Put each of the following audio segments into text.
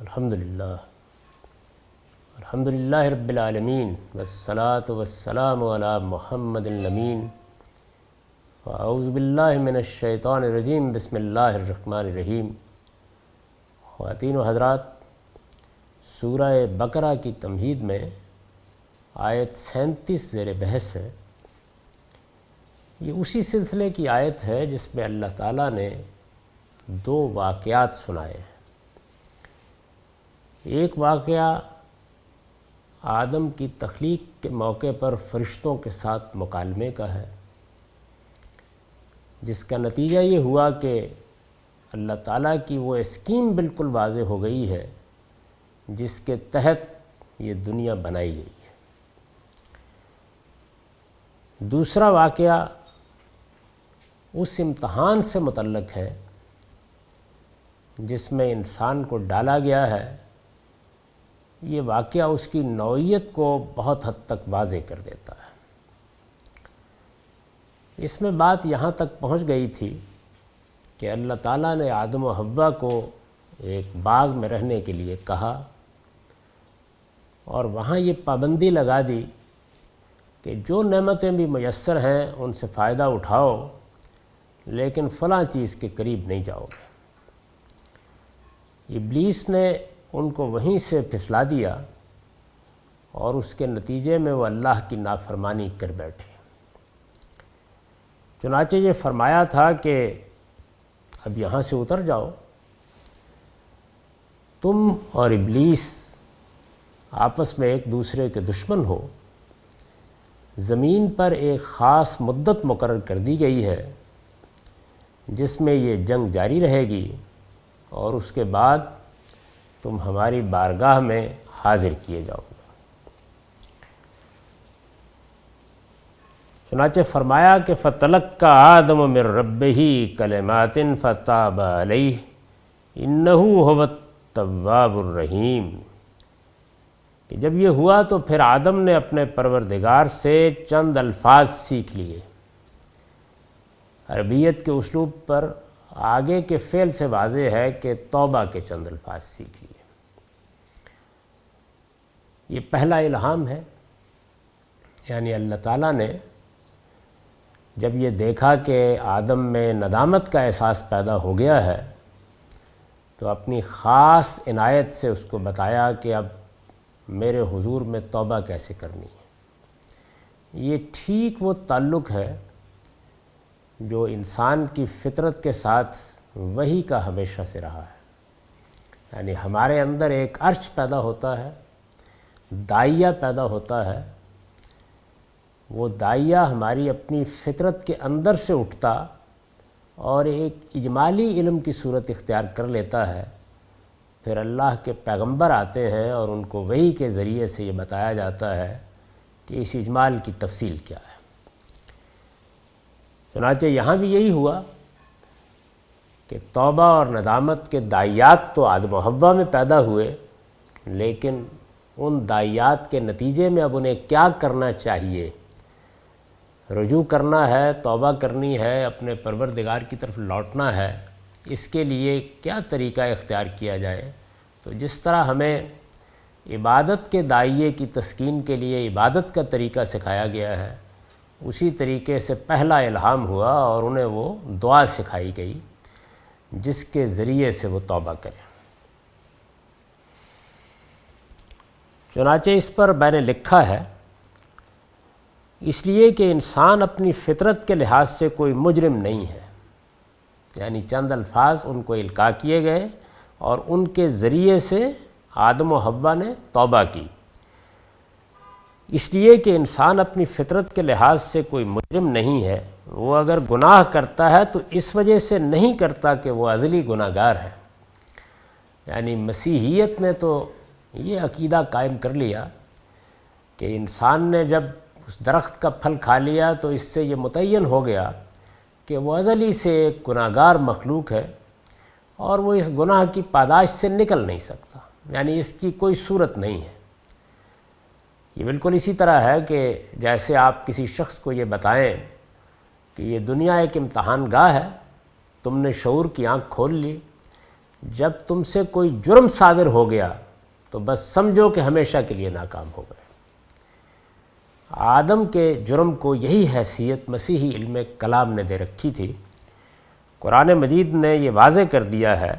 الحمدللہ رب العالمین والصلاة والسلام علی محمد الامین واعوذ باللہ من الشیطان الرجیم بسم اللہ الرحمن الرحیم۔ خواتین و حضرات، سورہ بقرہ کی تمہید میں آیت 37 زیر بحث ہے۔ یہ اسی سلسلے کی آیت ہے جس میں اللہ تعالیٰ نے دو واقعات سنائے ہیں۔ ایک واقعہ آدم کی تخلیق کے موقع پر فرشتوں کے ساتھ مکالمے کا ہے، جس کا نتیجہ یہ ہوا کہ اللہ تعالیٰ کی وہ اسکیم بالکل واضح ہو گئی ہے جس کے تحت یہ دنیا بنائی گئی ہے۔ دوسرا واقعہ اس امتحان سے متعلق ہے جس میں انسان کو ڈالا گیا ہے۔ یہ واقعہ اس کی نوعیت کو بہت حد تک واضح کر دیتا ہے۔ اس میں بات یہاں تک پہنچ گئی تھی کہ اللہ تعالیٰ نے آدم و حوا کو ایک باغ میں رہنے کے لیے کہا اور وہاں یہ پابندی لگا دی کہ جو نعمتیں بھی میسر ہیں ان سے فائدہ اٹھاؤ، لیکن فلاں چیز کے قریب نہیں جاؤ گے۔ ابلیس نے ان کو وہیں سے پھسلا دیا اور اس کے نتیجے میں وہ اللہ کی نافرمانی کر بیٹھے۔ چنانچہ یہ فرمایا تھا کہ اب یہاں سے اتر جاؤ، تم اور ابلیس آپس میں ایک دوسرے کے دشمن ہو۔ زمین پر ایک خاص مدت مقرر کر دی گئی ہے جس میں یہ جنگ جاری رہے گی اور اس کے بعد تم ہماری بارگاہ میں حاضر کیے جاؤ گے۔ چنانچہ فرمایا کہ فَتَلَقَّىٰ آدَمُ مِن رَبِّهِ كَلِمَاتٍ فَتَابَ عَلَيْهِ إِنَّهُ هُوَ التَّوَّابُ الرَّحِيمُ کہ جب یہ ہوا تو پھر آدم نے اپنے پروردگار سے چند الفاظ سیکھ لیے۔ عربیت کے اسلوب پر آگے کے فعل سے واضح ہے کہ توبہ کے چند الفاظ سیکھ لیے۔ یہ پہلا الہام ہے، یعنی اللہ تعالیٰ نے جب یہ دیکھا کہ آدم میں ندامت کا احساس پیدا ہو گیا ہے تو اپنی خاص عنایت سے اس کو بتایا کہ اب میرے حضور میں توبہ کیسے کرنی ہے۔ یہ ٹھیک وہ تعلق ہے جو انسان کی فطرت کے ساتھ وحی کا ہمیشہ سے رہا ہے۔ یعنی ہمارے اندر ایک عرش پیدا ہوتا ہے، داعیہ پیدا ہوتا ہے۔ وہ داعیہ ہماری اپنی فطرت کے اندر سے اٹھتا اور ایک اجمالی علم کی صورت اختیار کر لیتا ہے۔ پھر اللہ کے پیغمبر آتے ہیں اور ان کو وحی کے ذریعے سے یہ بتایا جاتا ہے کہ اس اجمال کی تفصیل کیا ہے۔ چنانچہ یہاں بھی یہی ہوا کہ توبہ اور ندامت کے داعیات تو آدم و حوا میں پیدا ہوئے، لیکن ان داعیات کے نتیجے میں اب انہیں کیا کرنا چاہیے، رجوع کرنا ہے، توبہ کرنی ہے، اپنے پروردگار کی طرف لوٹنا ہے، اس کے لیے کیا طریقہ اختیار کیا جائے۔ تو جس طرح ہمیں عبادت کے داعیے کی تسکین کے لیے عبادت کا طریقہ سکھایا گیا ہے، اسی طریقے سے پہلا الہام ہوا اور انہیں وہ دعا سکھائی گئی جس کے ذریعے سے وہ توبہ کریں۔ چنانچہ اس پر میں نے لکھا ہے، اس لیے کہ انسان اپنی فطرت کے لحاظ سے کوئی مجرم نہیں ہے۔ یعنی چند الفاظ ان کو القاء کیے گئے اور ان کے ذریعے سے آدم و حوا نے توبہ کی۔ اس لیے کہ انسان اپنی فطرت کے لحاظ سے کوئی مجرم نہیں ہے۔ وہ اگر گناہ کرتا ہے تو اس وجہ سے نہیں کرتا کہ وہ ازلی گناہ گار ہے۔ یعنی مسیحیت نے تو یہ عقیدہ قائم کر لیا کہ انسان نے جب اس درخت کا پھل کھا لیا تو اس سے یہ متعین ہو گیا کہ وہ ازلی سے ایک گناہ گار مخلوق ہے اور وہ اس گناہ کی پاداش سے نکل نہیں سکتا، یعنی اس کی کوئی صورت نہیں ہے۔ یہ بالکل اسی طرح ہے کہ جیسے آپ کسی شخص کو یہ بتائیں کہ یہ دنیا ایک امتحان گاہ ہے، تم نے شعور کی آنکھ کھول لی، جب تم سے کوئی جرم صادر ہو گیا تو بس سمجھو کہ ہمیشہ کے لیے ناکام ہو گئے۔ آدم کے جرم کو یہی حیثیت مسیحی علم کلام نے دے رکھی تھی۔ قرآن مجید نے یہ واضح کر دیا ہے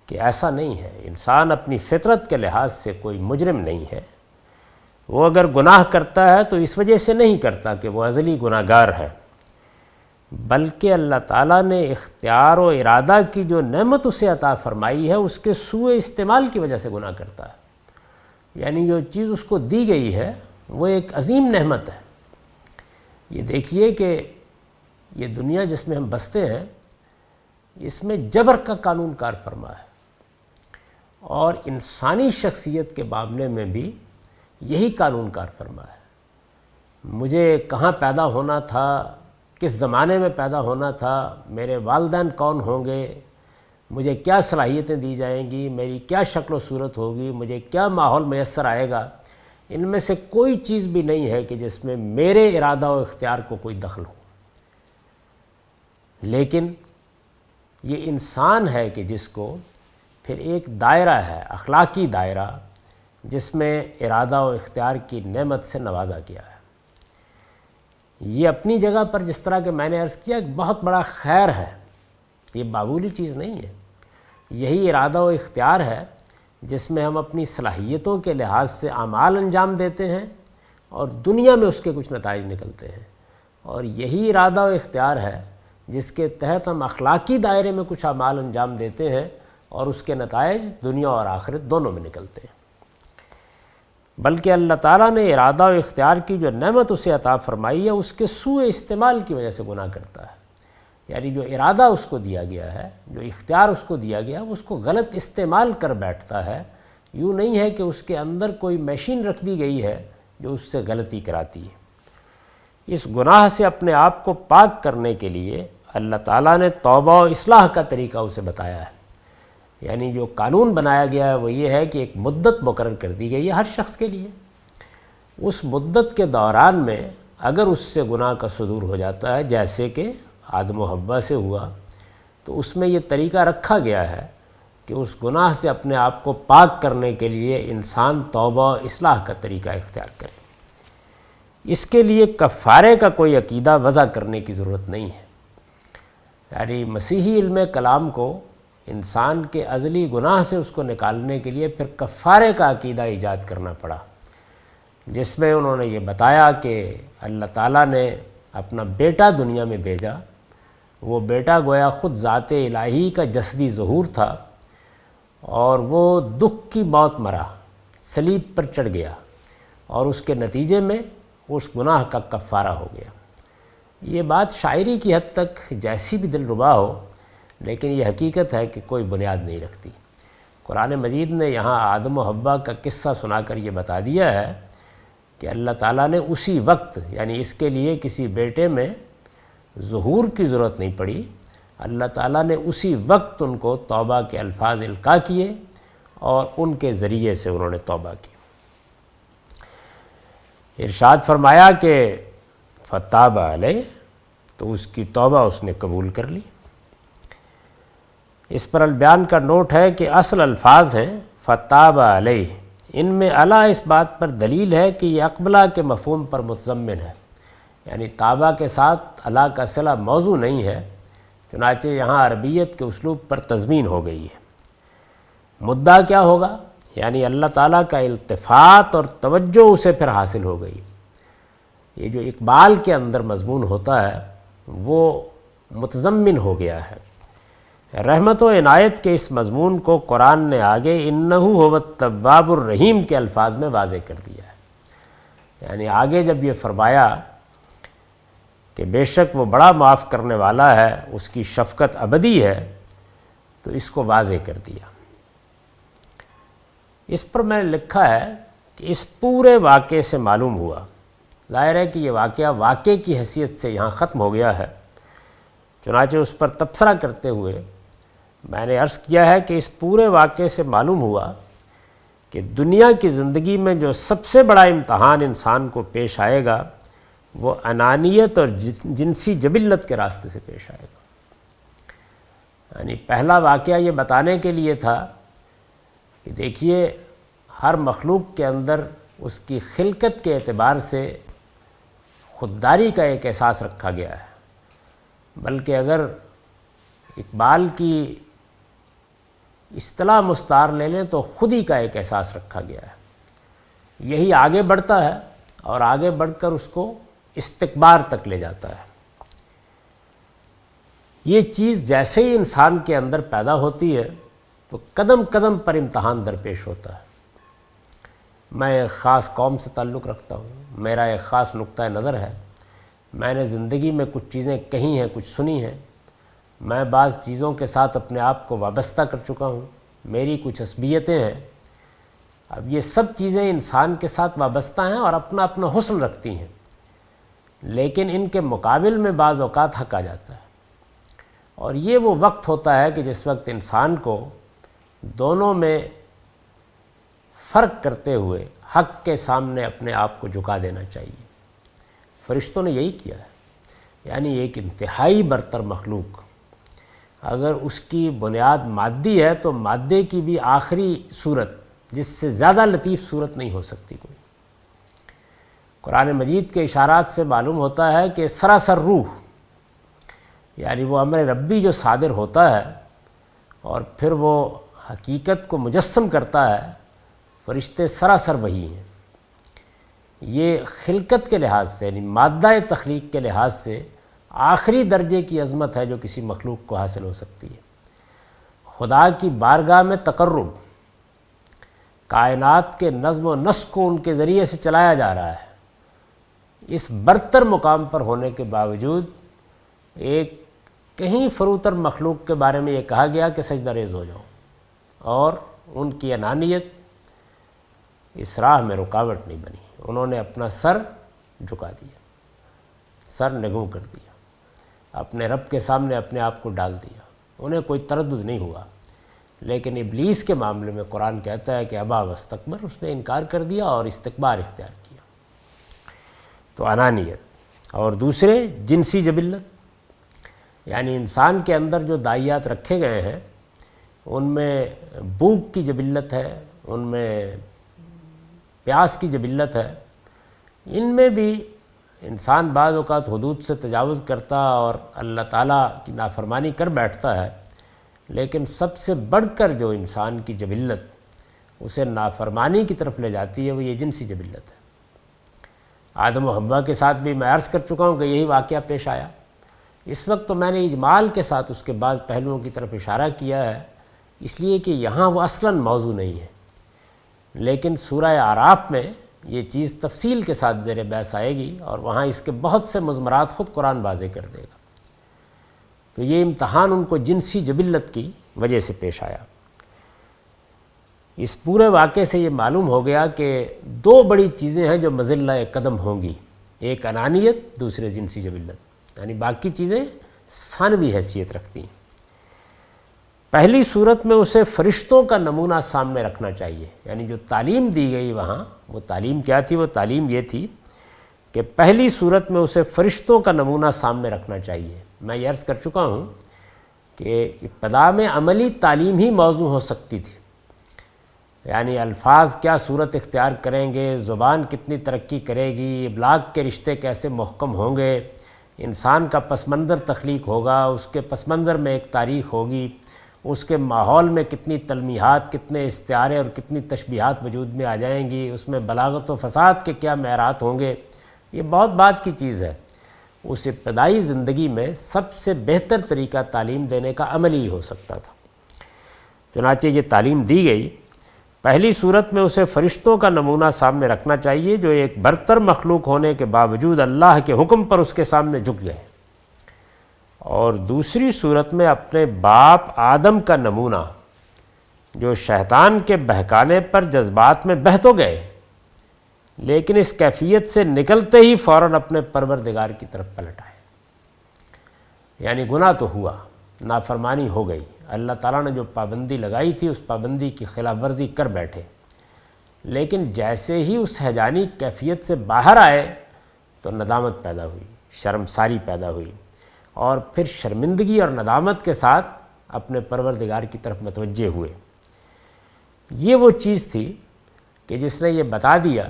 کہ ایسا نہیں ہے، انسان اپنی فطرت کے لحاظ سے کوئی مجرم نہیں ہے۔ وہ اگر گناہ کرتا ہے تو اس وجہ سے نہیں کرتا کہ وہ ازلی گناہ گار ہے، بلکہ اللہ تعالیٰ نے اختیار و ارادہ کی جو نعمت اسے عطا فرمائی ہے اس کے سوء استعمال کی وجہ سے گناہ کرتا ہے۔ یعنی جو چیز اس کو دی گئی ہے وہ ایک عظیم نعمت ہے۔ یہ دیکھیے کہ یہ دنیا جس میں ہم بستے ہیں اس میں جبر کا قانون کار فرما ہے، اور انسانی شخصیت کے معاملے میں بھی یہی قانون کار فرما ہے۔ مجھے کہاں پیدا ہونا تھا، کس زمانے میں پیدا ہونا تھا، میرے والدین کون ہوں گے، مجھے کیا صلاحیتیں دی جائیں گی، میری کیا شکل و صورت ہوگی، مجھے کیا ماحول میسر آئے گا، ان میں سے کوئی چیز بھی نہیں ہے کہ جس میں میرے ارادہ و اختیار کو کوئی دخل ہو۔ لیکن یہ انسان ہے کہ جس کو پھر ایک دائرہ ہے، اخلاقی دائرہ، جس میں ارادہ و اختیار کی نعمت سے نوازا گیا ہے۔ یہ اپنی جگہ پر جس طرح کہ میں نے عرض کیا ایک بہت بڑا خیر ہے، یہ معمولی چیز نہیں ہے۔ یہی ارادہ و اختیار ہے جس میں ہم اپنی صلاحیتوں کے لحاظ سے اعمال انجام دیتے ہیں اور دنیا میں اس کے کچھ نتائج نکلتے ہیں، اور یہی ارادہ و اختیار ہے جس کے تحت ہم اخلاقی دائرے میں کچھ اعمال انجام دیتے ہیں اور اس کے نتائج دنیا اور آخرت دونوں میں نکلتے ہیں۔ بلکہ اللہ تعالیٰ نے ارادہ و اختیار کی جو نعمت اسے عطا فرمائی ہے اس کے سوء استعمال کی وجہ سے گناہ کرتا ہے۔ یعنی جو ارادہ اس کو دیا گیا ہے، جو اختیار اس کو دیا گیا ہے، اس کو غلط استعمال کر بیٹھتا ہے۔ یوں نہیں ہے کہ اس کے اندر کوئی مشین رکھ دی گئی ہے جو اس سے غلطی کراتی ہے۔ اس گناہ سے اپنے آپ کو پاک کرنے کے لیے اللہ تعالیٰ نے توبہ و اصلاح کا طریقہ اسے بتایا ہے۔ یعنی جو قانون بنایا گیا ہے وہ یہ ہے کہ ایک مدت مقرر کر دی گئی ہے ہر شخص کے لیے۔ اس مدت کے دوران میں اگر اس سے گناہ کا صدور ہو جاتا ہے، جیسے کہ آدم و حوا سے ہوا، تو اس میں یہ طریقہ رکھا گیا ہے کہ اس گناہ سے اپنے آپ کو پاک کرنے کے لیے انسان توبہ و اصلاح کا طریقہ اختیار کرے۔ اس کے لیے کفارے کا کوئی عقیدہ وضع کرنے کی ضرورت نہیں ہے۔ یعنی مسیحی علم کلام کو انسان کے ازلی گناہ سے اس کو نکالنے کے لیے پھر کفارے کا عقیدہ ایجاد کرنا پڑا، جس میں انہوں نے یہ بتایا کہ اللہ تعالیٰ نے اپنا بیٹا دنیا میں بھیجا۔ وہ بیٹا گویا خود ذات الہی کا جسدی ظہور تھا، اور وہ دکھ کی موت مرا، صلیب پر چڑھ گیا، اور اس کے نتیجے میں اس گناہ کا کفارہ ہو گیا۔ یہ بات شاعری کی حد تک جیسی بھی دلربا ہو، لیکن یہ حقیقت ہے کہ کوئی بنیاد نہیں رکھتی۔ قرآن مجید نے یہاں آدم و حوا کا قصہ سنا کر یہ بتا دیا ہے کہ اللہ تعالیٰ نے اسی وقت، یعنی اس کے لیے کسی بیٹے میں ظہور کی ضرورت نہیں پڑی، اللہ تعالیٰ نے اسی وقت ان کو توبہ کے الفاظ القاء کیے اور ان کے ذریعے سے انہوں نے توبہ کی۔ ارشاد فرمایا کہ فتاب علیہ، تو اس کی توبہ اس نے قبول کر لی۔ اس پر البیان کا نوٹ ہے کہ اصل الفاظ ہیں فتاب علیہ، ان میں علی اس بات پر دلیل ہے کہ یہ اقبلہ کے مفہوم پر متضمن ہے، یعنی تابہ کے ساتھ علی کا صلہ موضوع نہیں ہے، چنانچہ یہاں عربیت کے اسلوب پر تضمین ہو گئی ہے۔ مدعا کیا ہوگا؟ یعنی اللہ تعالیٰ کا التفات اور توجہ اسے پھر حاصل ہو گئی۔ یہ جو اقبال کے اندر مضمون ہوتا ہے وہ متضمن ہو گیا ہے۔ رحمت و عنایت کے اس مضمون کو قرآن نے آگے انہ هو التواب الرحیم کے الفاظ میں واضح کر دیا ہے۔ یعنی آگے جب یہ فرمایا کہ بے شک وہ بڑا معاف کرنے والا ہے، اس کی شفقت ابدی ہے، تو اس کو واضح کر دیا۔ اس پر میں نے لکھا ہے کہ اس پورے واقعے سے معلوم ہوا، ظاہر ہے کہ یہ واقعے کی حیثیت سے یہاں ختم ہو گیا ہے، چنانچہ اس پر تبصرہ کرتے ہوئے میں نے عرض کیا ہے کہ اس پورے واقعے سے معلوم ہوا کہ دنیا کی زندگی میں جو سب سے بڑا امتحان انسان کو پیش آئے گا وہ انانیت اور جنسی جبلت کے راستے سے پیش آئے گا۔ یعنی پہلا واقعہ یہ بتانے کے لیے تھا کہ دیکھیے ہر مخلوق کے اندر اس کی خلقت کے اعتبار سے خودداری کا ایک احساس رکھا گیا ہے، بلکہ اگر اقبال کی اصطلاح مستعار لے لیں تو خودی کا ایک احساس رکھا گیا ہے۔ یہی آگے بڑھتا ہے اور آگے بڑھ کر اس کو استکبار تک لے جاتا ہے۔ یہ چیز جیسے ہی انسان کے اندر پیدا ہوتی ہے تو قدم قدم پر امتحان درپیش ہوتا ہے۔ میں ایک خاص قوم سے تعلق رکھتا ہوں، میرا ایک خاص نقطہ نظر ہے، میں نے زندگی میں کچھ چیزیں کہی ہیں، کچھ سنی ہیں، میں بعض چیزوں کے ساتھ اپنے آپ کو وابستہ کر چکا ہوں، میری کچھ عصبیتیں ہیں۔ اب یہ سب چیزیں انسان کے ساتھ وابستہ ہیں اور اپنا اپنا حسن رکھتی ہیں، لیکن ان کے مقابل میں بعض اوقات حق آ جاتا ہے، اور یہ وہ وقت ہوتا ہے کہ جس وقت انسان کو دونوں میں فرق کرتے ہوئے حق کے سامنے اپنے آپ کو جھکا دینا چاہیے۔ فرشتوں نے یہی کیا ہے، یعنی ایک انتہائی برتر مخلوق اگر اس کی بنیاد مادی ہے تو مادے کی بھی آخری صورت جس سے زیادہ لطیف صورت نہیں ہو سکتی کوئی۔ قرآن مجید کے اشارات سے معلوم ہوتا ہے کہ سراسر روح، یعنی وہ امر ربی جو صادر ہوتا ہے اور پھر وہ حقیقت کو مجسم کرتا ہے، فرشتے سراسر وہی ہیں۔ یہ خلقت کے لحاظ سے یعنی مادہ تخلیق کے لحاظ سے آخری درجے کی عظمت ہے جو کسی مخلوق کو حاصل ہو سکتی ہے۔ خدا کی بارگاہ میں تقرب، کائنات کے نظم و نسق کو ان کے ذریعے سے چلایا جا رہا ہے، اس برتر مقام پر ہونے کے باوجود ایک کہیں فروتر مخلوق کے بارے میں یہ کہا گیا کہ سجدہ ریز ہو جاؤ، اور ان کی انانیت اس راہ میں رکاوٹ نہیں بنی، انہوں نے اپنا سر جھکا دیا، سر نگوں کر دیا، اپنے رب کے سامنے اپنے آپ کو ڈال دیا، انہیں کوئی تردد نہیں ہوا۔ لیکن ابلیس کے معاملے میں قرآن کہتا ہے کہ ابا واستکبر، اس نے انکار کر دیا اور استکبار اختیار کیا۔ تو انانیت، اور دوسرے جنسی جبلت، یعنی انسان کے اندر جو داعیات رکھے گئے ہیں ان میں بھوک کی جبلت ہے، ان میں پیاس کی جبلت ہے، ان میں بھی انسان بعض اوقات حدود سے تجاوز کرتا اور اللہ تعالیٰ کی نافرمانی کر بیٹھتا ہے، لیکن سب سے بڑھ کر جو انسان کی جبلت اسے نافرمانی کی طرف لے جاتی ہے وہ یہ جنسی جبلت ہے۔ آدم و حوا کے ساتھ بھی میں عرض کر چکا ہوں کہ یہی واقعہ پیش آیا۔ اس وقت تو میں نے اجمال کے ساتھ اس کے بعض پہلوؤں کی طرف اشارہ کیا ہے، اس لیے کہ یہاں وہ اصلاً موضوع نہیں ہے، لیکن سورہ اعراف میں یہ چیز تفصیل کے ساتھ زیر بحث آئے گی اور وہاں اس کے بہت سے مضمرات خود قرآن واضح کر دے گا۔ تو یہ امتحان ان کو جنسی جبلت کی وجہ سے پیش آیا۔ اس پورے واقعے سے یہ معلوم ہو گیا کہ دو بڑی چیزیں ہیں جو مظلہ قدم ہوں گی، ایک انانیت، دوسرے جنسی جبلت، یعنی باقی چیزیں ثانوی حیثیت رکھتی ہیں۔ پہلی صورت میں اسے فرشتوں کا نمونہ سامنے رکھنا چاہیے، یعنی جو تعلیم دی گئی وہاں، وہ تعلیم کیا تھی؟ وہ تعلیم یہ تھی کہ پہلی صورت میں اسے فرشتوں کا نمونہ سامنے رکھنا چاہیے۔ میں یہ عرض کر چکا ہوں کہ ابتدا میں عملی تعلیم ہی موضوع ہو سکتی تھی، یعنی الفاظ کیا صورت اختیار کریں گے، زبان کتنی ترقی کرے گی، ابلاغ کے رشتے کیسے محکم ہوں گے، انسان کا پس منظر تخلیق ہوگا، اس کے پس منظر میں ایک تاریخ ہوگی، اس کے ماحول میں کتنی تلمیحات، کتنے استعارے اور کتنی تشبیہات وجود میں آ جائیں گی، اس میں بلاغت و فساد کے کیا معیارات ہوں گے، یہ بہت بات کی چیز ہے۔ اس ابتدائی زندگی میں سب سے بہتر طریقہ تعلیم دینے کا عملی ہو سکتا تھا، چنانچہ یہ تعلیم دی گئی۔ پہلی صورت میں اسے فرشتوں کا نمونہ سامنے رکھنا چاہیے جو ایک برتر مخلوق ہونے کے باوجود اللہ کے حکم پر اس کے سامنے جھک گئے، اور دوسری صورت میں اپنے باپ آدم کا نمونہ جو شیطان کے بہکانے پر جذبات میں بہہ تو گئے، لیکن اس کیفیت سے نکلتے ہی فوراً اپنے پروردگار کی طرف پلٹ آئے۔ یعنی گناہ تو ہوا، نافرمانی ہو گئی، اللہ تعالیٰ نے جو پابندی لگائی تھی اس پابندی کی خلاف ورزی کر بیٹھے، لیکن جیسے ہی اس ہیجانی کیفیت سے باہر آئے تو ندامت پیدا ہوئی، شرمساری پیدا ہوئی، اور پھر شرمندگی اور ندامت کے ساتھ اپنے پروردگار کی طرف متوجہ ہوئے۔ یہ وہ چیز تھی کہ جس نے یہ بتا دیا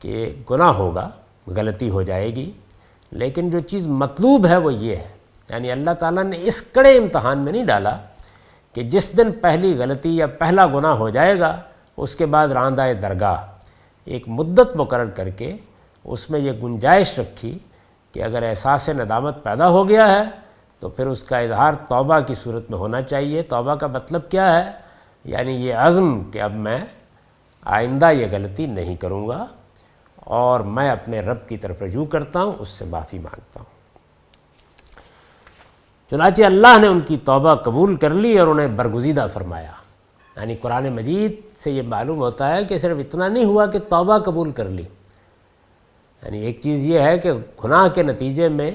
کہ گناہ ہوگا، غلطی ہو جائے گی، لیکن جو چیز مطلوب ہے وہ یہ ہے، یعنی اللہ تعالیٰ نے اس کڑے امتحان میں نہیں ڈالا کہ جس دن پہلی غلطی یا پہلا گناہ ہو جائے گا اس کے بعد راندہ درگاہ، ایک مدت مقرر کر کے اس میں یہ گنجائش رکھی کہ اگر احساس ندامت پیدا ہو گیا ہے تو پھر اس کا اظہار توبہ کی صورت میں ہونا چاہیے۔ توبہ کا مطلب کیا ہے؟ یعنی یہ عزم کہ اب میں آئندہ یہ غلطی نہیں کروں گا اور میں اپنے رب کی طرف رجوع کرتا ہوں، اس سے معافی مانگتا ہوں۔ چنانچہ اللہ نے ان کی توبہ قبول کر لی اور انہیں برگزیدہ فرمایا۔ یعنی قرآن مجید سے یہ معلوم ہوتا ہے کہ صرف اتنا نہیں ہوا کہ توبہ قبول کر لی، یعنی ایک چیز یہ ہے کہ گناہ کے نتیجے میں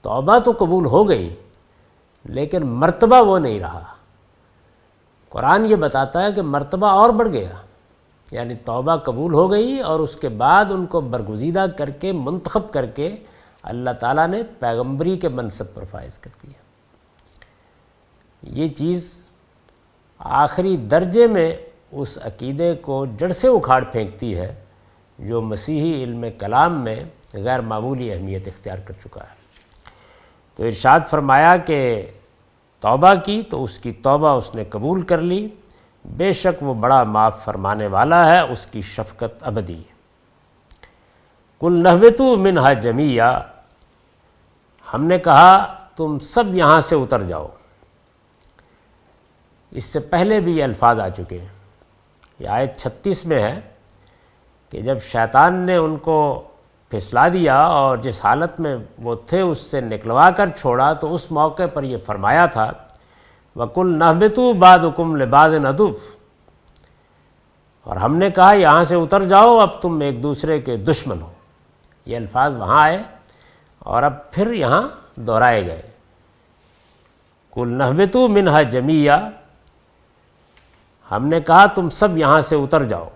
توبہ تو قبول ہو گئی لیکن مرتبہ وہ نہیں رہا۔ قرآن یہ بتاتا ہے کہ مرتبہ اور بڑھ گیا، یعنی توبہ قبول ہو گئی اور اس کے بعد ان کو برگزیدہ کر کے منتخب کر کے اللہ تعالیٰ نے پیغمبری کے منصب پر فائز کر دیا۔ یہ چیز آخری درجے میں اس عقیدے کو جڑ سے اکھاڑ پھینکتی ہے جو مسیحی علم کلام میں غیر معمولی اہمیت اختیار کر چکا ہے۔ تو ارشاد فرمایا کہ توبہ کی تو اس کی توبہ اس نے قبول کر لی، بے شک وہ بڑا معاف فرمانے والا ہے، اس کی شفقت ابدی ہے۔ قُلْ نَهْبِطُوا مِنْهَا جَمِيعًا، ہم نے کہا تم سب یہاں سے اتر جاؤ۔ اس سے پہلے بھی یہ الفاظ آ چکے ہیں۔ یہ آیت 36 میں ہے کہ جب شیطان نے ان کو پھسلا دیا اور جس حالت میں وہ تھے اس سے نکلوا کر چھوڑا تو اس موقع پر یہ فرمایا تھا وَقُلْ نَهْبِطُوا بَعْضُكُمْ لِبَعْضٍ عَدُوٌّ، اور ہم نے کہا یہاں سے اتر جاؤ، اب تم ایک دوسرے کے دشمن ہو۔ یہ الفاظ وہاں آئے اور اب پھر یہاں دہرائے گئے۔ قُلْ نَهْبِطُوا مِنْهَا جَمِيعًا، ہم نے کہا تم سب یہاں سے اتر جاؤ۔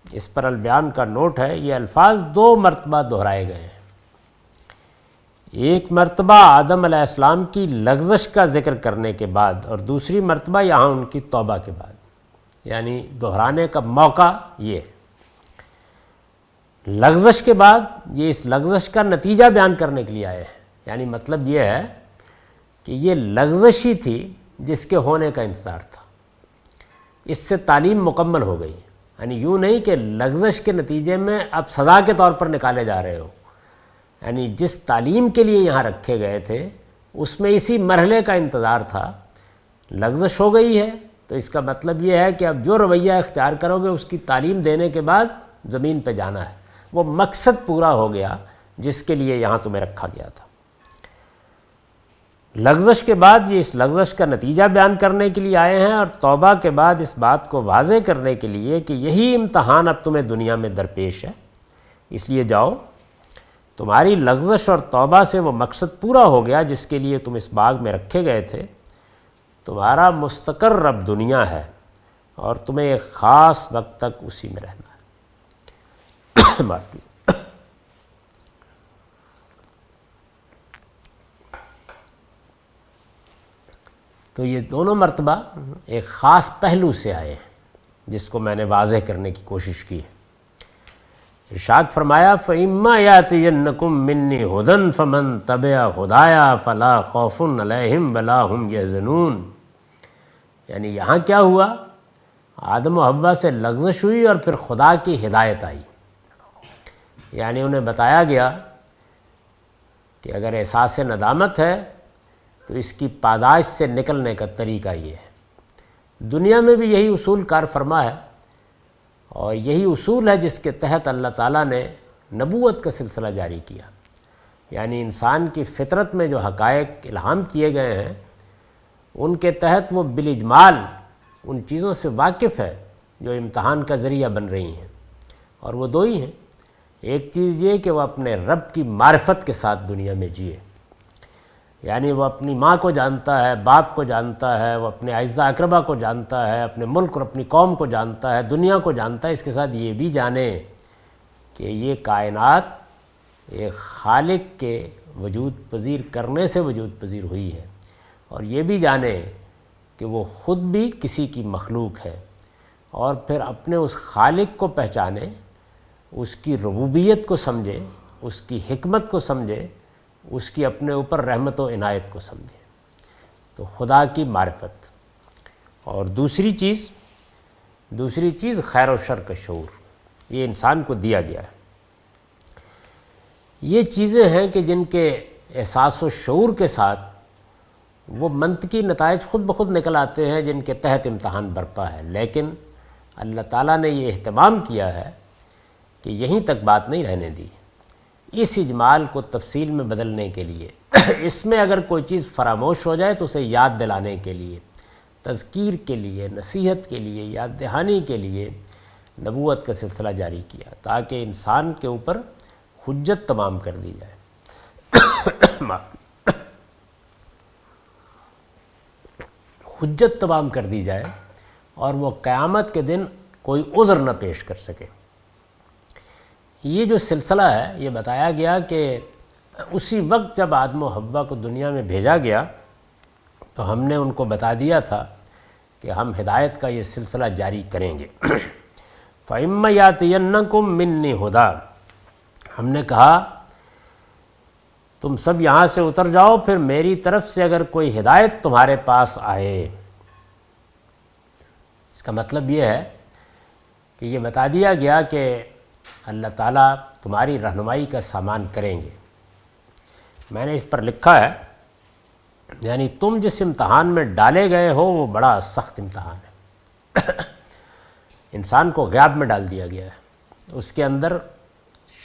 اس پر البیان کا نوٹ ہے، یہ الفاظ 2 مرتبہ دہرائے گئے ہیں۔ ایک مرتبہ آدم علیہ السلام کی لغزش کا ذکر کرنے کے بعد اور دوسری مرتبہ یہاں ان کی توبہ کے بعد، یعنی دہرانے کا موقع یہ ہے۔ لغزش کے بعد یہ اس لغزش کا نتیجہ بیان کرنے کے لیے آئے ہیں، یعنی مطلب یہ ہے کہ یہ لغزش ہی تھی جس کے ہونے کا انتظار تھا، اس سے تعلیم مکمل ہو گئی۔ یعنی یوں نہیں کہ لغزش کے نتیجے میں اب سزا کے طور پر نکالے جا رہے ہو، یعنی جس تعلیم کے لیے یہاں رکھے گئے تھے اس میں اسی مرحلے کا انتظار تھا۔ لغزش ہو گئی ہے تو اس کا مطلب یہ ہے کہ اب جو رویہ اختیار کرو گے اس کی تعلیم دینے کے بعد زمین پہ جانا ہے، وہ مقصد پورا ہو گیا جس کے لیے یہاں تمہیں رکھا گیا تھا۔ لغزش کے بعد یہ اس لغزش کا نتیجہ بیان کرنے کے لیے آئے ہیں، اور توبہ کے بعد اس بات کو واضح کرنے کے لیے کہ یہی امتحان اب تمہیں دنیا میں درپیش ہے، اس لیے جاؤ، تمہاری لغزش اور توبہ سے وہ مقصد پورا ہو گیا جس کے لیے تم اس باغ میں رکھے گئے تھے۔ تمہارا مستقر رب دنیا ہے اور تمہیں ایک خاص وقت تک اسی میں رہنا ہے۔ معافی۔ تو یہ دونوں مرتبہ ایک خاص پہلو سے آئے ہیں جس کو میں نے واضح کرنے کی کوشش کی ہے۔ ارشاد فرمایا فَإِمَّا يَأْتِيَنَّكُم مِّنِّي هُدًى فَمَن تَبِعَ هُدَايَ فَلَا خَوْفٌ عَلَيْهِمْ وَلَا هُمْ يَحْزَنُونَ، یعنی یہاں کیا ہوا؟ آدم و حوا سے لغزش ہوئی اور پھر خدا کی ہدایت آئی، یعنی انہیں بتایا گیا کہ اگر احساس ندامت ہے تو اس کی پاداش سے نکلنے کا طریقہ یہ ہے۔ دنیا میں بھی یہی اصول کار فرما ہے اور یہی اصول ہے جس کے تحت اللہ تعالیٰ نے نبوت کا سلسلہ جاری کیا، یعنی انسان کی فطرت میں جو حقائق الہام کیے گئے ہیں ان کے تحت وہ بالاجمال ان چیزوں سے واقف ہے جو امتحان کا ذریعہ بن رہی ہیں، اور وہ 2 ہی ہیں۔ ایک چیز یہ کہ وہ اپنے رب کی معرفت کے ساتھ دنیا میں جیے، یعنی وہ اپنی ماں کو جانتا ہے، باپ کو جانتا ہے، وہ اپنے اعزاء اقربا کو جانتا ہے، اپنے ملک اور اپنی قوم کو جانتا ہے، دنیا کو جانتا ہے، اس کے ساتھ یہ بھی جانے کہ یہ کائنات ایک خالق کے وجود پذیر کرنے سے وجود پذیر ہوئی ہے، اور یہ بھی جانے کہ وہ خود بھی کسی کی مخلوق ہے، اور پھر اپنے اس خالق کو پہچانے، اس کی ربوبیت کو سمجھے، اس کی حکمت کو سمجھے، اس کی اپنے اوپر رحمت و عنایت کو سمجھے۔ تو خدا کی معرفت۔ اور دوسری چیز خیر و شر کا شعور، یہ انسان کو دیا گیا ہے۔ یہ چیزیں ہیں کہ جن کے احساس و شعور کے ساتھ وہ منطقی نتائج خود بخود نکل آتے ہیں، جن کے تحت امتحان برپا ہے۔ لیکن اللہ تعالیٰ نے یہ اہتمام کیا ہے کہ یہیں تک بات نہیں رہنے دی، اس اجمال کو تفصیل میں بدلنے کے لیے، اس میں اگر کوئی چیز فراموش ہو جائے تو اسے یاد دلانے کے لیے، تذکیر کے لیے، نصیحت کے لیے، یاد دہانی کے لیے نبوت کا سلسلہ جاری کیا، تاکہ انسان کے اوپر حجت تمام کر دی جائے، حجت تمام کر دی جائے، اور وہ قیامت کے دن کوئی عذر نہ پیش کر سکے۔ یہ جو سلسلہ ہے یہ بتایا گیا کہ اسی وقت جب آدم و حوا کو دنیا میں بھیجا گیا تو ہم نے ان کو بتا دیا تھا کہ ہم ہدایت کا یہ سلسلہ جاری کریں گے۔ فَإِمَّ يَأْتِيَنَّكُم مِّنِّي هُدًى، ہم نے کہا تم سب یہاں سے اتر جاؤ، پھر میری طرف سے اگر کوئی ہدایت تمہارے پاس آئے۔ اس کا مطلب یہ ہے کہ یہ بتا دیا گیا کہ اللہ تعالیٰ تمہاری رہنمائی کا سامان کریں گے۔ میں نے اس پر لکھا ہے، یعنی تم جس امتحان میں ڈالے گئے ہو وہ بڑا سخت امتحان ہے۔ انسان کو غیاب میں ڈال دیا گیا ہے، اس کے اندر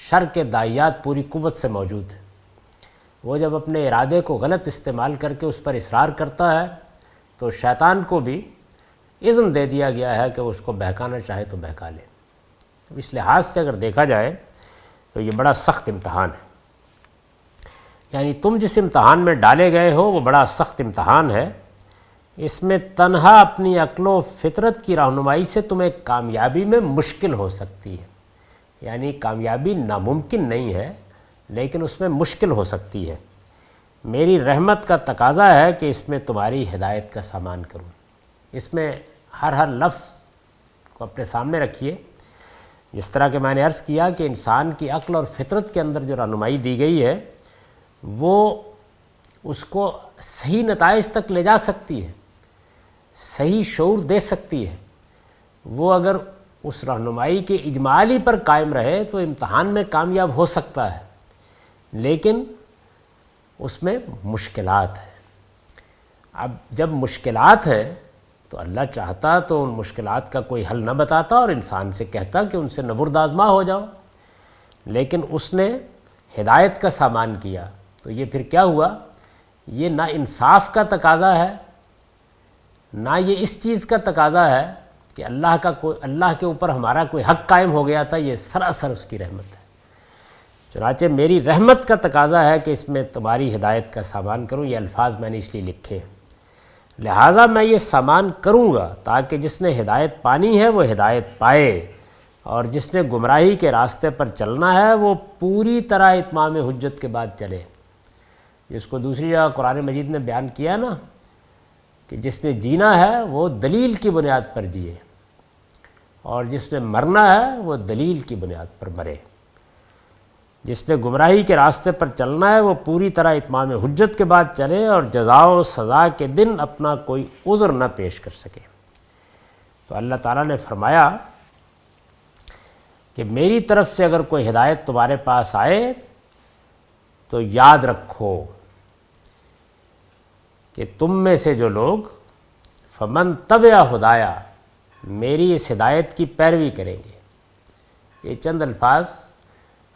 شر کے داعیات پوری قوت سے موجود ہیں۔ وہ جب اپنے ارادے کو غلط استعمال کر کے اس پر اصرار کرتا ہے تو شیطان کو بھی اذن دے دیا گیا ہے کہ اس کو بہکانا چاہے تو بہکا لے۔ تو اس لحاظ سے اگر دیکھا جائے تو یہ بڑا سخت امتحان ہے، یعنی تم جس امتحان میں ڈالے گئے ہو وہ بڑا سخت امتحان ہے۔ اس میں تنہا اپنی عقل و فطرت کی رہنمائی سے تمہیں کامیابی میں مشکل ہو سکتی ہے، یعنی کامیابی ناممکن نہیں ہے لیکن اس میں مشکل ہو سکتی ہے۔ میری رحمت کا تقاضا ہے کہ اس میں تمہاری ہدایت کا سامان کروں۔ اس میں ہر لفظ کو اپنے سامنے رکھیے، جس طرح کہ میں نے عرض کیا کہ انسان کی عقل اور فطرت کے اندر جو رہنمائی دی گئی ہے وہ اس کو صحیح نتائج تک لے جا سکتی ہے، صحیح شعور دے سکتی ہے۔ وہ اگر اس رہنمائی کے اجمالی پر قائم رہے تو امتحان میں کامیاب ہو سکتا ہے، لیکن اس میں مشکلات ہیں۔ اب جب مشکلات ہیں تو اللہ چاہتا تو ان مشکلات کا کوئی حل نہ بتاتا اور انسان سے کہتا کہ ان سے نبرد آزما ہو جاؤ، لیکن اس نے ہدایت کا سامان کیا۔ تو یہ پھر کیا ہوا؟ یہ نہ انصاف کا تقاضا ہے، نہ یہ اس چیز کا تقاضا ہے کہ اللہ کے اوپر ہمارا کوئی حق قائم ہو گیا تھا، یہ سراسر اس کی رحمت ہے۔ چنانچہ میری رحمت کا تقاضا ہے کہ اس میں تمہاری ہدایت کا سامان کروں۔ یہ الفاظ میں نے اس لیے لکھے ہیں، لہٰذا میں یہ سامان کروں گا تاکہ جس نے ہدایت پانی ہے وہ ہدایت پائے، اور جس نے گمراہی کے راستے پر چلنا ہے وہ پوری طرح اتمام حجت کے بعد چلے۔ جس کو دوسری جگہ قرآن مجید نے بیان کیا نا کہ جس نے جینا ہے وہ دلیل کی بنیاد پر جیے، اور جس نے مرنا ہے وہ دلیل کی بنیاد پر مرے۔ جس نے گمراہی کے راستے پر چلنا ہے وہ پوری طرح اتمام حجت کے بعد چلے، اور جزا و سزا کے دن اپنا کوئی عذر نہ پیش کر سکے۔ تو اللہ تعالیٰ نے فرمایا کہ میری طرف سے اگر کوئی ہدایت تمہارے پاس آئے تو یاد رکھو کہ تم میں سے جو لوگ فمن تبع ہدایا، میری اس ہدایت کی پیروی کریں گے۔ یہ چند الفاظ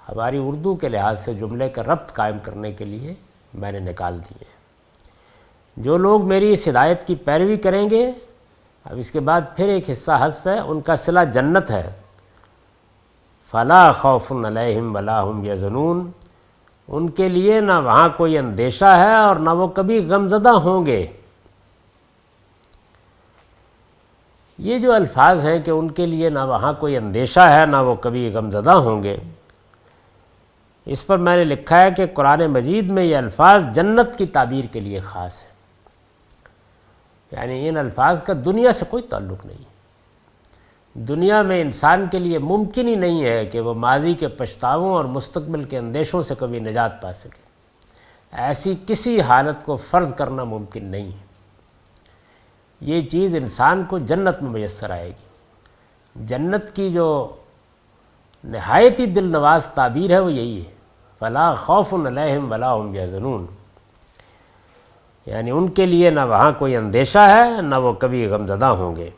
ہماری اردو کے لحاظ سے جملے کا ربط قائم کرنے کے لیے میں نے نکال دیے۔ جو لوگ میری اس ہدایت کی پیروی کریں گے، اب اس کے بعد پھر ایک حصہ حذف ہے، ان کا صلہ جنت ہے۔ فلا خوف علیہم ولا ہم یحزنون، ان کے لیے نہ وہاں کوئی اندیشہ ہے اور نہ وہ کبھی غمزدہ ہوں گے۔ یہ جو الفاظ ہیں کہ ان کے لیے نہ وہاں کوئی اندیشہ ہے نہ وہ کبھی غمزدہ ہوں گے، اس پر میں نے لکھا ہے کہ قرآن مجید میں یہ الفاظ جنت کی تعبیر کے لیے خاص ہے۔ یعنی ان الفاظ کا دنیا سے کوئی تعلق نہیں. دنیا میں انسان کے لیے ممکن ہی نہیں ہے کہ وہ ماضی کے پچھتاووں اور مستقبل کے اندیشوں سے کبھی نجات پا سکے. ایسی کسی حالت کو فرض کرنا ممکن نہیں ہے. یہ چیز انسان کو جنت میں میسر آئے گی. جنت کی جو نہایت ہی دل نواز تعبیر ہے وہ یہی ہے، فلا خوف علیہم ولا هم یحزنون. یعنی ان کے لیے نہ وہاں کوئی اندیشہ ہے، نہ وہ کبھی غمزدہ ہوں گے.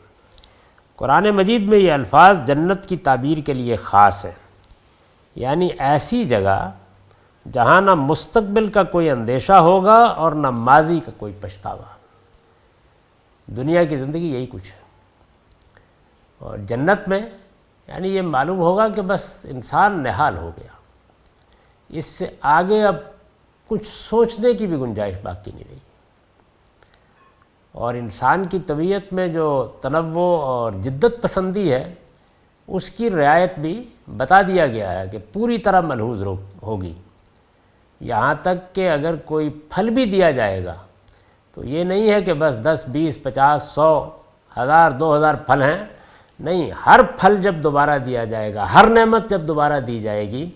قرآن مجید میں یہ الفاظ جنت کی تعبیر کے لیے خاص ہیں. یعنی ایسی جگہ جہاں نہ مستقبل کا کوئی اندیشہ ہوگا اور نہ ماضی کا کوئی پچھتاوا. دنیا کی زندگی یہی کچھ ہے. اور جنت میں یعنی یہ معلوم ہوگا کہ بس انسان نہال ہو گیا، اس سے آگے اب کچھ سوچنے کی بھی گنجائش باقی نہیں رہی. اور انسان کی طبیعت میں جو تنوع اور جدت پسندی ہے اس کی رعایت بھی بتا دیا گیا ہے کہ پوری طرح ملحوظ ہوگی. یہاں تک کہ اگر کوئی پھل بھی دیا جائے گا تو یہ نہیں ہے کہ بس 10 20 50 100 1000 2000 پھل ہیں. نہیں، ہر پھل جب دوبارہ دیا جائے گا، ہر نعمت جب دوبارہ دی جائے گی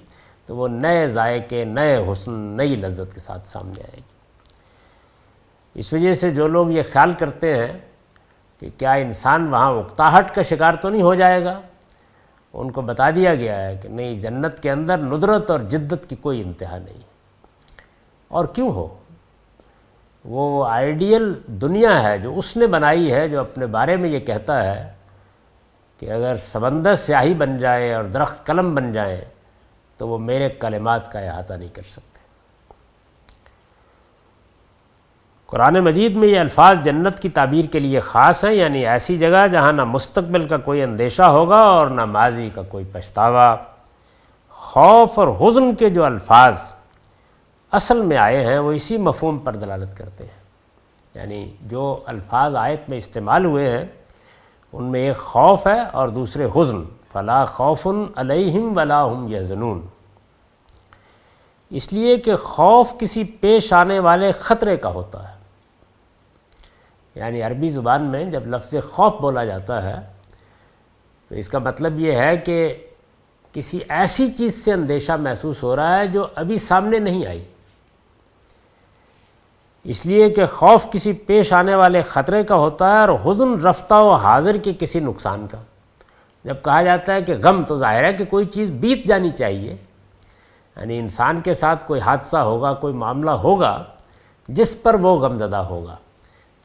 تو وہ نئے ذائقے، نئے حسن، نئی لذت کے ساتھ سامنے آئے گی. اس وجہ سے جو لوگ یہ خیال کرتے ہیں کہ کیا انسان وہاں اکتاہٹ کا شکار تو نہیں ہو جائے گا، ان کو بتا دیا گیا ہے کہ نہیں، جنت کے اندر ندرت اور جدت کی کوئی انتہا نہیں. اور کیوں ہو؟ وہ آئیڈیل دنیا ہے جو اس نے بنائی ہے، جو اپنے بارے میں یہ کہتا ہے کہ اگر سمندر سیاہی بن جائے اور درخت قلم بن جائیں تو وہ میرے کلمات کا احاطہ نہیں کر سکتے. قرآن مجید میں یہ الفاظ جنت کی تعبیر کے لیے خاص ہیں. یعنی ایسی جگہ جہاں نہ مستقبل کا کوئی اندیشہ ہوگا اور نہ ماضی کا کوئی پچھتاوا. خوف اور حزن کے جو الفاظ اصل میں آئے ہیں وہ اسی مفہوم پر دلالت کرتے ہیں. یعنی جو الفاظ آیت میں استعمال ہوئے ہیں ان میں ایک خوف ہے اور دوسرے حزن. فلا خوف علیہم ولا هم یحزنون. اس لیے کہ خوف کسی پیش آنے والے خطرے کا ہوتا ہے. یعنی عربی زبان میں جب لفظ خوف بولا جاتا ہے تو اس کا مطلب یہ ہے کہ کسی ایسی چیز سے اندیشہ محسوس ہو رہا ہے جو ابھی سامنے نہیں آئی. اس لیے کہ خوف کسی پیش آنے والے خطرے کا ہوتا ہے اور حزن رفتہ و حاضر کے کسی نقصان کا. جب کہا جاتا ہے کہ غم، تو ظاہر ہے کہ کوئی چیز بیت جانی چاہیے. یعنی انسان کے ساتھ کوئی حادثہ ہوگا، کوئی معاملہ ہوگا جس پر وہ غم زدہ ہوگا.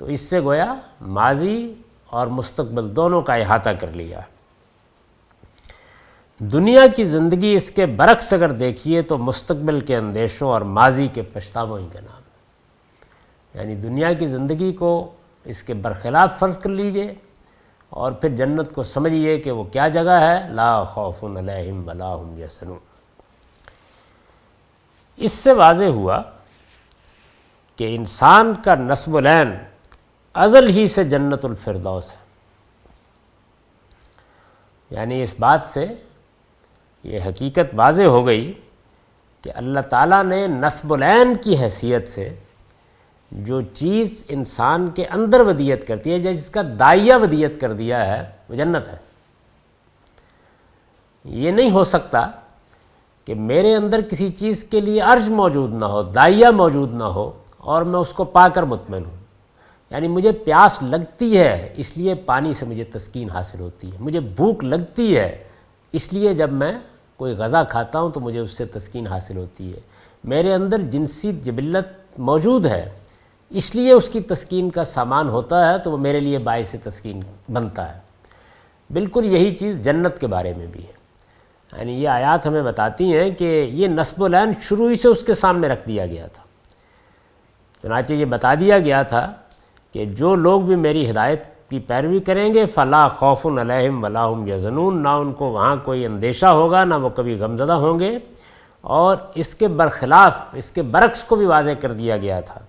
تو اس سے گویا ماضی اور مستقبل دونوں کا احاطہ کر لیا. دنیا کی زندگی اس کے برعکس اگر دیکھیے تو مستقبل کے اندیشوں اور ماضی کے پچھتاووں کا نام. یعنی دنیا کی زندگی کو اس کے برخلاف فرض کر لیجئے اور پھر جنت کو سمجھیے کہ وہ کیا جگہ ہے. لا خوف علیہم ولا هم یحزنون. اس سے واضح ہوا کہ انسان کا نسب العین ازل ہی سے جنت الفردوس ہے. یعنی اس بات سے یہ حقیقت واضح ہو گئی کہ اللہ تعالیٰ نے نسب العین کی حیثیت سے جو چیز انسان کے اندر ودیت کرتی ہے، جس کا داعیہ ودیت کر دیا ہے، وہ جنت ہے. یہ نہیں ہو سکتا کہ میرے اندر کسی چیز کے لیے ارج موجود نہ ہو، داعیہ موجود نہ ہو اور میں اس کو پا کر مطمئن ہوں. یعنی مجھے پیاس لگتی ہے اس لیے پانی سے مجھے تسکین حاصل ہوتی ہے. مجھے بھوک لگتی ہے اس لیے جب میں کوئی غذا کھاتا ہوں تو مجھے اس سے تسکین حاصل ہوتی ہے. میرے اندر جنسی جبلت موجود ہے اس لیے اس کی تسکین کا سامان ہوتا ہے تو وہ میرے لیے باعث تسکین بنتا ہے. بالکل یہی چیز جنت کے بارے میں بھی ہے. یعنی یہ آیات ہمیں بتاتی ہیں کہ یہ نسب العین شروع ہی سے اس کے سامنے رکھ دیا گیا تھا. چنانچہ یہ بتا دیا گیا تھا کہ جو لوگ بھی میری ہدایت کی پیروی کریں گے فلا خوف علیہم ولا هم یحزنون. نہ ان کو وہاں کوئی اندیشہ ہوگا، نہ وہ کبھی غمزدہ ہوں گے. اور اس کے برخلاف، اس کے برعکس کو بھی واضح کر دیا گیا تھا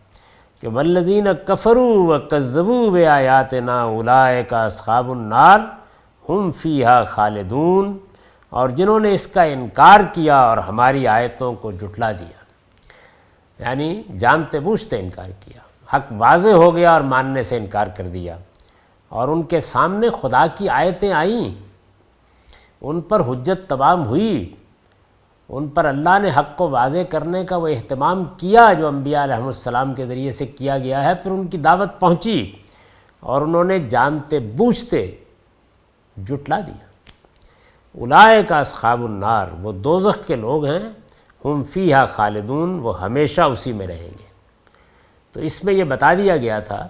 کہ والذین کفروا وکذبوا بآیاتنا اولئک اصحاب النار هم فیہا خالدون. اور جنہوں نے اس کا انکار کیا اور ہماری آیتوں کو جھٹلا دیا، یعنی جانتے بوجھتے انکار کیا، حق واضح ہو گیا اور ماننے سے انکار کر دیا، اور ان کے سامنے خدا کی آیتیں آئیں، ان پر حجت تمام ہوئی، ان پر اللہ نے حق کو واضح کرنے کا وہ اہتمام کیا جو انبیاء علیہ السلام کے ذریعے سے کیا گیا ہے، پھر ان کی دعوت پہنچی اور انہوں نے جانتے بوجھتے جھٹلا دیا۔ اولئک اصحاب النار، وہ دوزخ کے لوگ ہیں، ہم فیہا خالدون، وہ ہمیشہ اسی میں رہیں گے۔ تو اس میں یہ بتا دیا گیا تھا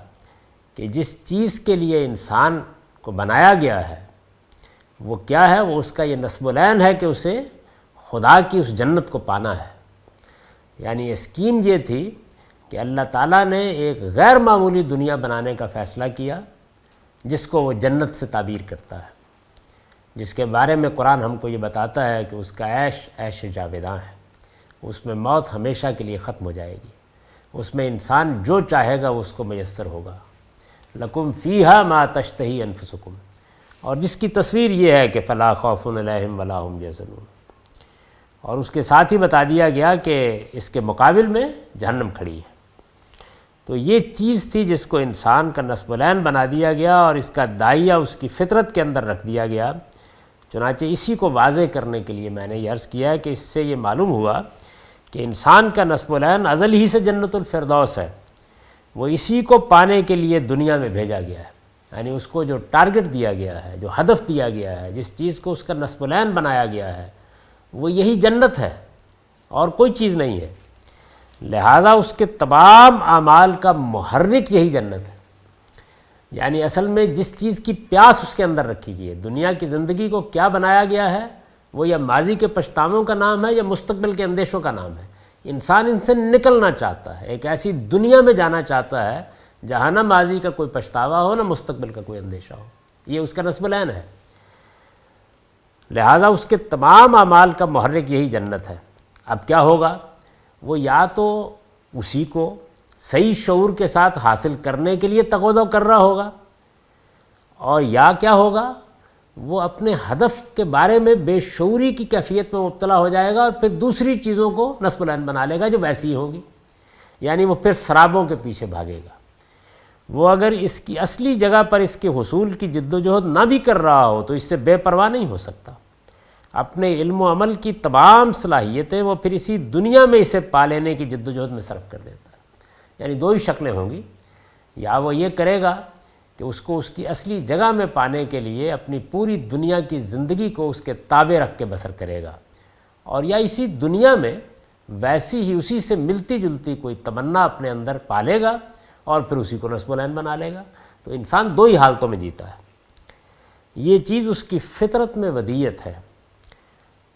کہ جس چیز کے لیے انسان کو بنایا گیا ہے وہ کیا ہے، وہ اس کا یہ نصب العین ہے کہ اسے خدا کی اس جنت کو پانا ہے۔ یعنی اسکیم یہ تھی کہ اللہ تعالیٰ نے ایک غیر معمولی دنیا بنانے کا فیصلہ کیا جس کو وہ جنت سے تعبیر کرتا ہے، جس کے بارے میں قرآن ہم کو یہ بتاتا ہے کہ اس کا عیش عیش جاوداں ہے، اس میں موت ہمیشہ کے لیے ختم ہو جائے گی، اس میں انسان جو چاہے گا وہ اس کو میسر ہوگا۔ لکم فیہا ما تشتہی انفسکم، اور جس کی تصویر یہ ہے کہ فلا خوف علیہم ولا هم یحزنون، اور اس کے ساتھ ہی بتا دیا گیا کہ اس کے مقابل میں جہنم کھڑی ہے۔ تو یہ چیز تھی جس کو انسان کا نصب العین بنا دیا گیا اور اس کا داعیہ اس کی فطرت کے اندر رکھ دیا گیا۔ چنانچہ اسی کو واضح کرنے کے لیے میں نے یہ عرض کیا ہے کہ اس سے یہ معلوم ہوا کہ انسان کا نصب العین ازل ہی سے جنت الفردوس ہے، وہ اسی کو پانے کے لیے دنیا میں بھیجا گیا ہے۔ یعنی اس کو جو ٹارگٹ دیا گیا ہے، جو ہدف دیا گیا ہے، جس چیز کو اس کا نصب العین بنایا گیا ہے، وہ یہی جنت ہے اور کوئی چیز نہیں ہے۔ لہٰذا اس کے تمام اعمال کا محرک یہی جنت ہے۔ یعنی اصل میں جس چیز کی پیاس اس کے اندر رکھی گئی ہے، دنیا کی زندگی کو کیا بنایا گیا ہے، وہ یا ماضی کے پچھتاووں کا نام ہے یا مستقبل کے اندیشوں کا نام ہے۔ انسان ان سے نکلنا چاہتا ہے، ایک ایسی دنیا میں جانا چاہتا ہے جہاں نہ ماضی کا کوئی پچھتاوا ہو نہ مستقبل کا کوئی اندیشہ ہو۔ یہ اس کا نصب العین ہے۔ لہٰذا اس کے تمام اعمال کا محرک یہی جنت ہے۔ اب کیا ہوگا، وہ یا تو اسی کو صحیح شعور کے ساتھ حاصل کرنے کے لیے تقاضا کر رہا ہوگا، اور یا کیا ہوگا، وہ اپنے ہدف کے بارے میں بے شعوری کی کیفیت میں مبتلا ہو جائے گا اور پھر دوسری چیزوں کو نصب العین بنا لے گا جو ویسی ہی ہوگی۔ یعنی وہ پھر سرابوں کے پیچھے بھاگے گا۔ وہ اگر اس کی اصلی جگہ پر اس کے حصول کی جد و جہد نہ بھی کر رہا ہو تو اس سے بے پرواہ نہیں ہو سکتا۔ اپنے علم و عمل کی تمام صلاحیتیں وہ پھر اسی دنیا میں اسے پا لینے کی جد و جہد میں صرف کر دیتا ہے۔ یعنی دو ہی شکلیں ہوں گی، یا وہ یہ کرے گا کہ اس کو اس کی اصلی جگہ میں پانے کے لیے اپنی پوری دنیا کی زندگی کو اس کے تابع رکھ کے بسر کرے گا، اور یا اسی دنیا میں ویسی ہی اسی سے ملتی جلتی کوئی تمنا اپنے اندر پالے گا اور پھر اسی کو نصب العین بنا لے گا۔ تو انسان دو ہی حالتوں میں جیتا ہے۔ یہ چیز اس کی فطرت میں ودیت ہے،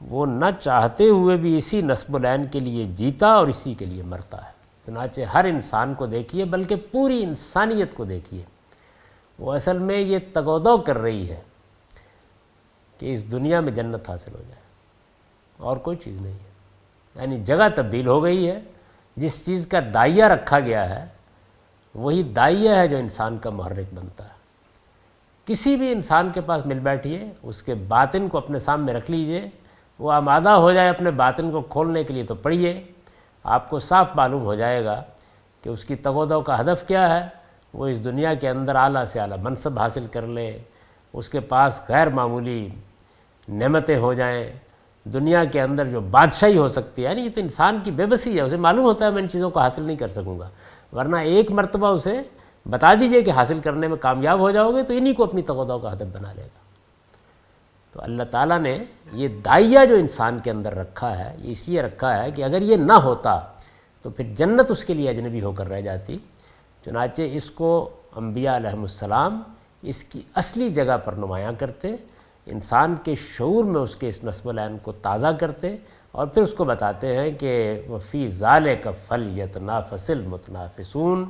وہ نہ چاہتے ہوئے بھی اسی نصب العین کے لیے جیتا اور اسی کے لیے مرتا ہے۔ چنانچہ ہر انسان کو دیکھیے، بلکہ پوری انسانیت کو دیکھیے، وہ اصل میں یہ تگودو کر رہی ہے کہ اس دنیا میں جنت حاصل ہو جائے، اور کوئی چیز نہیں ہے۔ یعنی جگہ تبدیل ہو گئی ہے، جس چیز کا داعیہ رکھا گیا ہے وہی داعیہ ہے جو انسان کا محرک بنتا ہے۔ کسی بھی انسان کے پاس مل بیٹھیے، اس کے باطن کو اپنے سامنے رکھ لیجئے، وہ آمادہ ہو جائے اپنے باطن کو کھولنے کے لیے تو پڑھیے، آپ کو صاف معلوم ہو جائے گا کہ اس کی تگودو کا ہدف کیا ہے۔ وہ اس دنیا کے اندر اعلیٰ سے اعلیٰ منصب حاصل کر لے، اس کے پاس غیر معمولی نعمتیں ہو جائیں، دنیا کے اندر جو بادشاہی ہو سکتی ہے۔ یعنی یہ تو انسان کی بے بسی ہے، اسے معلوم ہوتا ہے میں ان چیزوں کو حاصل نہیں کر سکوں گا، ورنہ ایک مرتبہ اسے بتا دیجئے کہ حاصل کرنے میں کامیاب ہو جاؤ گے تو انہی کو اپنی تقاضا کا ہدف بنا لے گا۔ تو اللہ تعالیٰ نے یہ داعیہ جو انسان کے اندر رکھا ہے، یہ اس لیے رکھا ہے کہ اگر یہ نہ ہوتا تو پھر جنت اس کے لیے اجنبی ہو کر رہ جاتی۔ چنانچہ اس کو انبیاء علیہ السلام اس کی اصلی جگہ پر نمایاں کرتے، انسان کے شعور میں اس کے اس نصب العین کو تازہ کرتے، اور پھر اس کو بتاتے ہیں کہ وَفِي ذَلِكَ فَلْيَتَنَافَسِ الْمُتَنَافِسُونَ،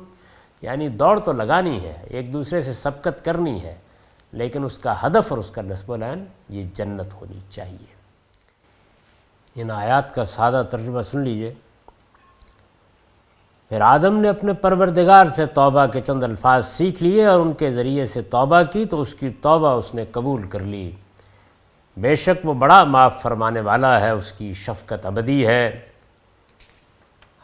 یعنی دوڑ تو لگانی ہے، ایک دوسرے سے سبقت کرنی ہے، لیکن اس کا ہدف اور اس کا نصب العین یہ جنت ہونی چاہیے۔ ان آیات کا سادہ ترجمہ سن لیجئے۔ پھر آدم نے اپنے پروردگار سے توبہ کے چند الفاظ سیکھ لیے اور ان کے ذریعے سے توبہ کی تو اس کی توبہ اس نے قبول کر لی۔ بے شک وہ بڑا معاف فرمانے والا ہے، اس کی شفقت ابدی ہے۔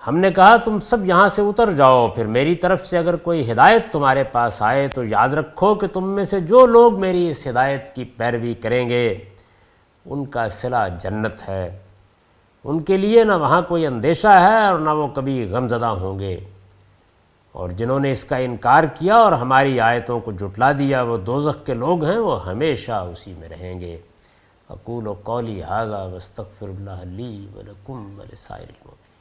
ہم نے کہا تم سب یہاں سے اتر جاؤ، پھر میری طرف سے اگر کوئی ہدایت تمہارے پاس آئے تو یاد رکھو کہ تم میں سے جو لوگ میری اس ہدایت کی پیروی کریں گے ان کا صلہ جنت ہے، ان کے لیے نہ وہاں کوئی اندیشہ ہے اور نہ وہ کبھی غمزدہ ہوں گے، اور جنہوں نے اس کا انکار کیا اور ہماری آیتوں کو جھٹلا دیا وہ دوزخ کے لوگ ہیں، وہ ہمیشہ اسی میں رہیں گے۔ اقول قولی ھذا واستغفر اللہ لی ولکم ولسائر المؤمنین۔